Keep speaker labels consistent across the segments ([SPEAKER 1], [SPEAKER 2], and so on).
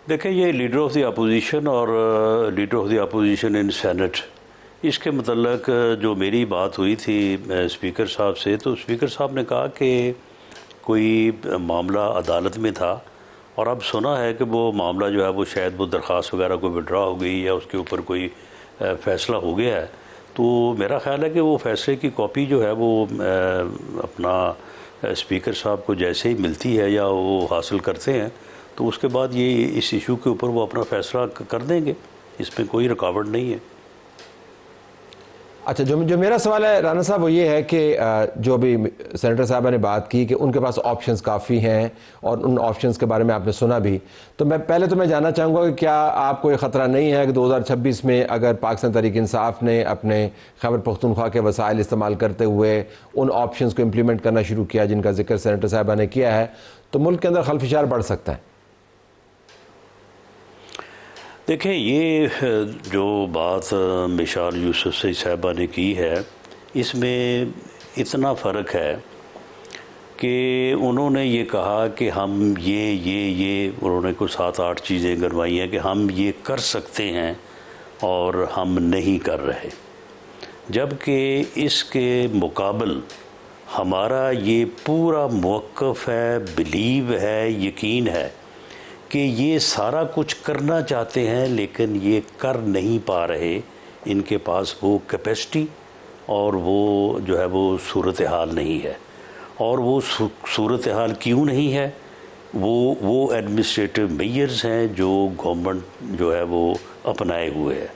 [SPEAKER 1] دیکھیں یہ leader of the opposition اور leader of the opposition in Senate, اس کے متعلق جو میری بات ہوئی تھی اسپیکر صاحب سے، تو اسپیکر صاحب نے کہا کہ کوئی معاملہ عدالت میں تھا اور اب سنا ہے کہ وہ معاملہ جو ہے وہ شاید وہ درخواست وغیرہ کو وڈرا ہو گئی یا اس کے اوپر کوئی فیصلہ ہو گیا ہے۔ تو میرا خیال ہے کہ وہ فیصلے کی کاپی جو ہے وہ اپنا اسپیکر صاحب کو جیسے ہی ملتی ہے یا وہ حاصل کرتے ہیں تو اس کے بعد یہ اس ایشو کے اوپر وہ اپنا فیصلہ کر دیں گے، اس میں کوئی رکاوٹ نہیں ہے۔
[SPEAKER 2] اچھا، جو میرا سوال ہے رانا صاحب وہ یہ ہے کہ جو بھی سینیٹر صاحبہ نے بات کی کہ ان کے پاس آپشنز کافی ہیں اور ان آپشنز کے بارے میں آپ نے سنا بھی، تو میں جاننا چاہوں گا کہ کیا آپ کو یہ خطرہ نہیں ہے کہ 2026 میں اگر پاکستان تحریک انصاف نے اپنے خیبر پختونخوا کے وسائل استعمال کرتے ہوئے ان آپشنز کو امپلیمنٹ کرنا شروع کیا جن کا ذکر سینیٹر صاحبہ نے کیا ہے، تو ملک کے اندر خلفشار بڑھ سکتا ہے؟
[SPEAKER 1] دیکھیں یہ جو بات مشال یوسفزئی صاحبہ نے کی ہے اس میں اتنا فرق ہے کہ انہوں نے یہ کہا کہ ہم یہ انہوں نے کوئی 7-8 چیزیں گنوائی ہیں کہ ہم یہ کر سکتے ہیں اور ہم نہیں کر رہے، جبکہ اس کے مقابل ہمارا یہ پورا موقف ہے، بلیو ہے، یقین ہے کہ یہ سارا کچھ کرنا چاہتے ہیں لیکن یہ کر نہیں پا رہے، ان کے پاس وہ کیپیسٹی اور وہ جو ہے وہ صورتحال نہیں ہے۔ اور وہ صورتحال کیوں نہیں ہے؟ وہ ایڈمنسٹریٹو میئرز ہیں جو گورنمنٹ جو ہے وہ اپنائے ہوئے ہے۔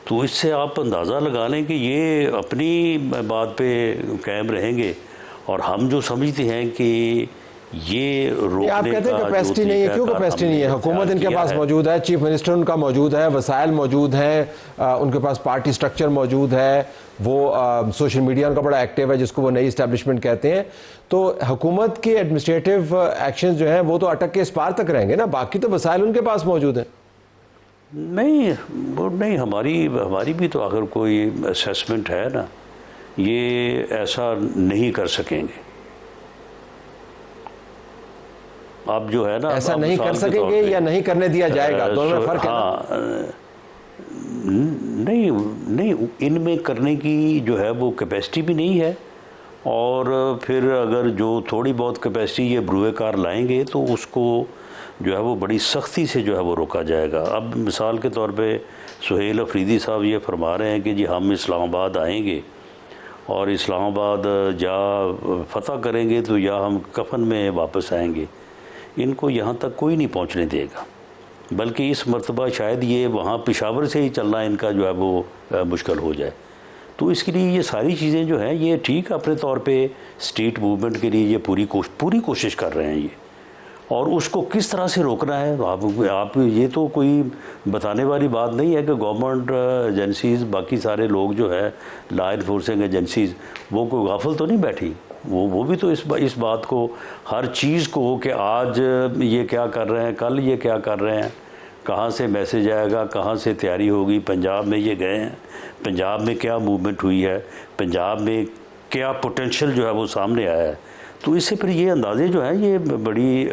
[SPEAKER 1] تو اس سے آپ اندازہ لگا لیں کہ یہ اپنی بات پہ قائم رہیں گے اور ہم جو سمجھتے ہیں کہ یہ روکنے کا،
[SPEAKER 2] آپ کہتے ہیں کیپیسٹی نہیں ہے، کیوں کیپیسٹی نہیں ہے؟ حکومت ان کے پاس موجود ہے، چیف منسٹر ان کا موجود ہے، وسائل موجود ہیں، ان کے پاس پارٹی سٹرکچر موجود ہے، وہ سوشل میڈیا ان کا بڑا ایکٹیو ہے جس کو وہ نئی اسٹیبلشمنٹ کہتے ہیں۔ تو حکومت کے ایڈمنسٹریٹو ایکشنز جو ہیں وہ تو اٹک کے اس پار تک رہیں گے نا، باقی تو وسائل ان کے پاس موجود ہیں۔
[SPEAKER 1] نہیں ہماری بھی تو آخر کوئی اسیسمنٹ ہے نا، یہ ایسا نہیں کر سکیں گے۔ آپ جو ہے نا
[SPEAKER 2] ایسا نہیں کر سکیں گے یا نہیں کرنے دیا جائے گا، دونوں میں فرق ہے نا۔
[SPEAKER 1] نہیں ان میں کرنے کی جو ہے وہ کیپیسٹی بھی نہیں ہے، اور پھر اگر جو تھوڑی بہت کیپیسٹی یہ بروئے کار لائیں گے تو اس کو جو ہے وہ بڑی سختی سے جو ہے وہ روکا جائے گا۔ اب مثال کے طور پہ سہیل افریدی صاحب یہ فرما رہے ہیں کہ جی ہم اسلام آباد آئیں گے اور اسلام آباد یا فتح کریں گے تو یا ہم کفن میں واپس آئیں گے۔ ان کو یہاں تک کوئی نہیں پہنچنے دے گا، بلکہ اس مرتبہ شاید یہ وہاں پشاور سے ہی چلنا ان کا جو ہے وہ مشکل ہو جائے۔ تو اس کے لیے یہ ساری چیزیں جو ہیں یہ ٹھیک اپنے طور پہ اسٹریٹ موومنٹ کے لیے یہ پوری کوشش کر رہے ہیں یہ، اور اس کو کس طرح سے روکنا ہے آپ یہ تو کوئی بتانے والی بات نہیں ہے کہ گورنمنٹ ایجنسیز باقی سارے لوگ جو ہے لا انفورسنگ ایجنسیز وہ کوئی غافل تو نہیں بیٹھی، وہ بھی تو اس بات کو ہر چیز کو کہ آج یہ کیا کر رہے ہیں، کل یہ کیا کر رہے ہیں، کہاں سے میسج آئے گا، کہاں سے تیاری ہوگی، پنجاب میں یہ گئے ہیں، پنجاب میں کیا موومنٹ ہوئی ہے، پنجاب میں کیا پوٹینشل جو ہے وہ سامنے آیا ہے۔ تو اس سے پھر یہ اندازے جو ہیں یہ بڑی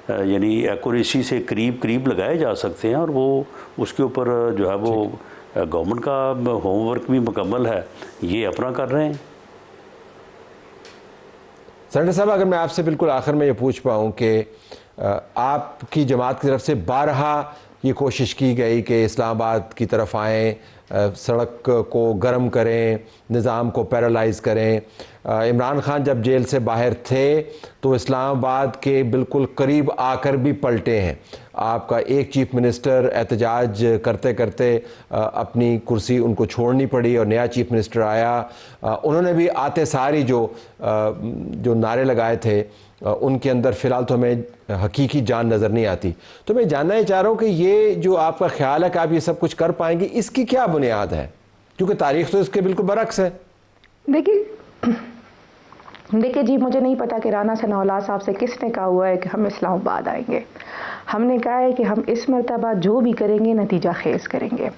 [SPEAKER 1] یعنی ایکوریسی سے قریب لگائے جا سکتے ہیں، اور وہ اس کے اوپر جو ہے وہ گورنمنٹ کا ہوم ورک بھی مکمل ہے، یہ اپنا کر رہے ہیں۔
[SPEAKER 2] سینیٹر صاحب اگر میں آپ سے بالکل آخر میں یہ پوچھ پاؤں کہ آپ کی جماعت کی طرف سے بارہا یہ کوشش کی گئی کہ اسلام آباد کی طرف آئیں، سڑک کو گرم کریں، نظام کو پیرالائز کریں۔ عمران خان جب جیل سے باہر تھے تو اسلام آباد کے بالکل قریب آ کر بھی پلٹے ہیں۔ آپ کا ایک چیف منسٹر احتجاج کرتے کرتے اپنی کرسی ان کو چھوڑنی پڑی اور نیا چیف منسٹر آیا، انہوں نے بھی آتے ساری جو نعرے لگائے تھے ان کے اندر فی الحال تو ہمیں حقیقی جان نظر نہیں آتی۔ تو میں جاننا ہی چاہ رہا ہوں کہ یہ جو آپ کا خیال ہے کہ آپ یہ سب کچھ کر پائیں گے، اس کی کیا بنیاد ہے؟ کیونکہ تاریخ تو اس کے بالکل برعکس ہے۔
[SPEAKER 3] دیکھیے جی، مجھے نہیں پتا کہ رانا ثناء اللہ صاحب سے کس نے کہا ہوا ہے کہ ہم اسلام آباد آئیں گے۔ ہم نے کہا ہے کہ ہم اس مرتبہ جو بھی کریں گے نتیجہ خیز کریں گے،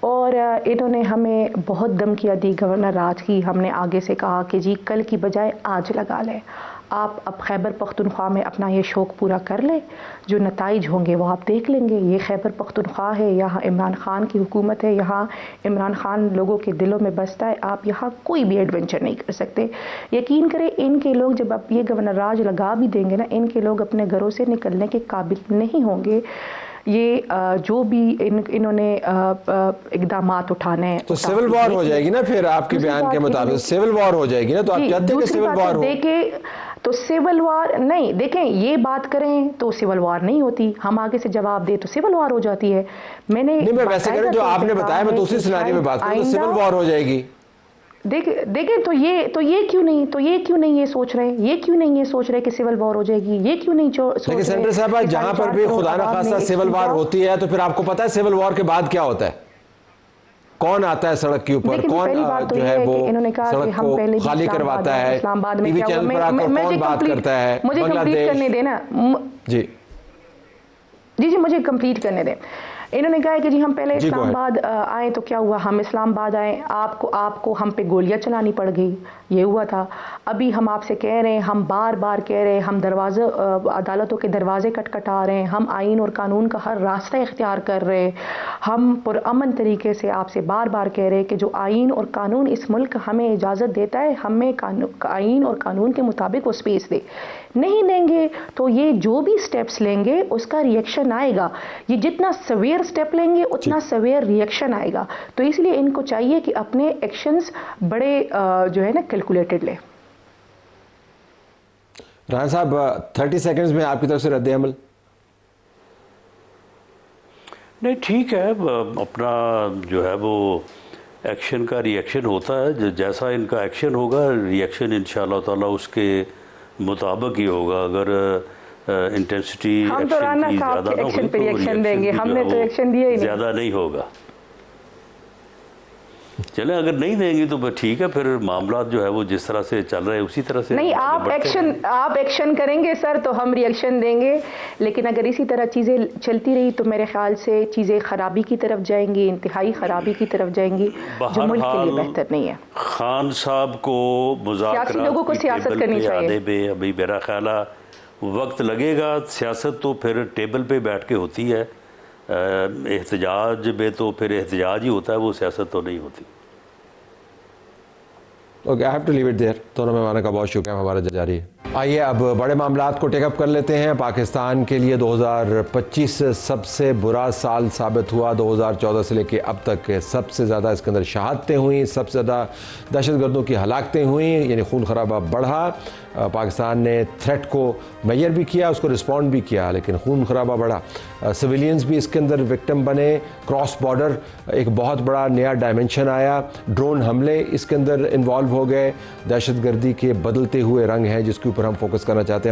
[SPEAKER 3] اور انہوں نے ہمیں بہت دھمکیاں دی گورنر راج کی۔ ہم نے آگے سے کہا کہ جی کل کی بجائے آج لگا لیں، آپ اب خیبر پختونخوا میں اپنا یہ شوق پورا کر لیں، جو نتائج ہوں گے وہ آپ دیکھ لیں گے۔ یہ خیبر پختونخوا ہے، یہاں عمران خان کی حکومت ہے، یہاں عمران خان لوگوں کے دلوں میں بستا ہے، آپ یہاں کوئی بھی ایڈونچر نہیں کر سکتے۔ یقین کریں ان کے لوگ جب آپ یہ گورنر راج لگا بھی دیں گے نا، ان کے لوگ اپنے گھروں سے نکلنے کے قابل نہیں ہوں گے۔ یہ جو بھی انہوں نے اقدامات اٹھانے ہیں
[SPEAKER 2] تو سول وار ہو جائے گی نا پھر آپ کے بیان کے مطابق، سول وار ہو جائے گی نا، تو آپ چاہتے ہیں کہ سول وار ہو؟
[SPEAKER 3] تو سول وار نہیں، دیکھیں یہ بات کریں تو سول وار نہیں ہوتی، ہم آگے سے جواب دیں تو سول وار ہو جاتی ہے۔ میں
[SPEAKER 2] ویسے کریں جو آپ نے بتایا، میں دوسری سیناریو میں بات کروں تو سول وار ہو جائے گی۔
[SPEAKER 3] دیکھیں تو یہ کیوں نہیں یہ سوچ رہے کہ سول وار ہو جائے گی، یہ کیوں نہیں سوچ رہے؟
[SPEAKER 2] لیکن سینیٹر صاحبہ جہاں پر بھی خدا نخواستہ سول وار ہوتی ہے تو پھر آپ کو پتا ہے سول وار کے بعد کیا ہوتا ہے؟ کون آتا ہے سڑک کے اوپر، کون جو ہے وہ سڑک کو خالی کرواتا ہے، ٹی وی چینل پر آ کر کون بات کرتا ہے؟
[SPEAKER 3] مجھے کمپلیٹ کرنے دیں نا
[SPEAKER 2] جی
[SPEAKER 3] مجھے کمپلیٹ کرنے دیں۔ انہوں نے کہا کہ جی ہم پہلے اسلام آباد آئے تو کیا ہوا، ہم اسلام آباد آئے، آپ کو ہم پہ گولیاں چلانی پڑ گئی، یہ ہوا تھا۔ ابھی ہم آپ سے کہہ رہے ہیں، ہم بار بار کہہ رہے ہیں، ہم عدالتوں کے دروازے کٹکھٹا رہے ہیں، ہم آئین اور قانون کا ہر راستہ اختیار کر رہے ہیں، ہم پرامن طریقے سے آپ سے بار بار کہہ رہے ہیں کہ جو آئین اور قانون اس ملک ہمیں اجازت دیتا ہے، ہمیں آئین اور قانون کے مطابق وہ سپیس دے، نہیں دیں گے تو یہ جو بھی سٹیپس لیں گے اس کا ریئیکشن آئے گا۔ یہ جتنا سویئر سٹیپ لیں گے اتنا سویئر ریئیکشن آئے گا، تو اس لیے ان کو چاہیے کہ اپنے ایکشنز بڑے جو ہے نا کیلکولیٹڈ لیں۔
[SPEAKER 2] رانا صاحب 30 سیکنڈز میں آپ کی طرف سے رد عمل۔
[SPEAKER 1] نہیں ٹھیک ہے، اپنا جو ہے وہ ایکشن کا ریئیکشن ہوتا ہے، جیسا ان کا ایکشن ہوگا ریئیکشن انشاءاللہ تعالیٰ اس کے مطابق ہی ہوگا۔ اگر انٹینسٹی ایکشن کی زیادہ نہ ہوئی تو ریئیکشن بھی زیادہ نہیں ہوگا۔ چلیں اگر نہیں دیں گی تو ٹھیک ہے، پھر معاملات جو ہے وہ جس طرح سے چل رہے ہیں اسی طرح سے
[SPEAKER 3] نہیں، آپ ایکشن کریں گے سر تو ہم ریئیکشن دیں گے، لیکن اگر اسی طرح چیزیں چلتی رہی تو میرے خیال سے چیزیں خرابی کی طرف جائیں گی، انتہائی خرابی کی طرف جائیں گی، جو ملک کے لیے بہتر نہیں ہے۔
[SPEAKER 1] خان صاحب کو مذاکرات
[SPEAKER 3] لوگوں کو سیاست کرنی چاہیے۔
[SPEAKER 1] ابھی میرا خیال ہے وقت لگے گا، سیاست تو پھر ٹیبل پہ بیٹھ کے ہوتی ہے، احتجاج میں تو پھر احتجاج ہی ہوتا ہے، وہ سیاست تو نہیں ہوتی۔
[SPEAKER 2] Okay, I have to leave it there۔ دونوں مہمانوں کا بہت شکریہ، ہمارا جاری ہے۔ آئیے اب بڑے معاملات کو ٹیک اپ کر لیتے ہیں۔ پاکستان کے لیے 2025 سب سے برا سال ثابت ہوا۔ 2014 سے لے کے اب تک سب سے زیادہ اس کے اندر شہادتیں ہوئیں، سب سے زیادہ دہشت گردوں کی ہلاکتیں ہوئیں، یعنی خون خرابہ بڑھا۔ پاکستان نے تھریٹ کو میئر بھی کیا، اس کو رسپونڈ بھی کیا، لیکن خون خرابہ بڑھا۔ سویلینز بھی اس کے اندر وکٹم بنے، کراس بارڈر ایک بہت بڑا نیا ڈائمنشن آیا، ڈرون حملے اس کے اندر انوالو ہو گئے، دہشت گردی کے بدلتے ہوئے رنگ ہیں جس کے اوپر ہم فوکس کرنا چاہتے ہیں۔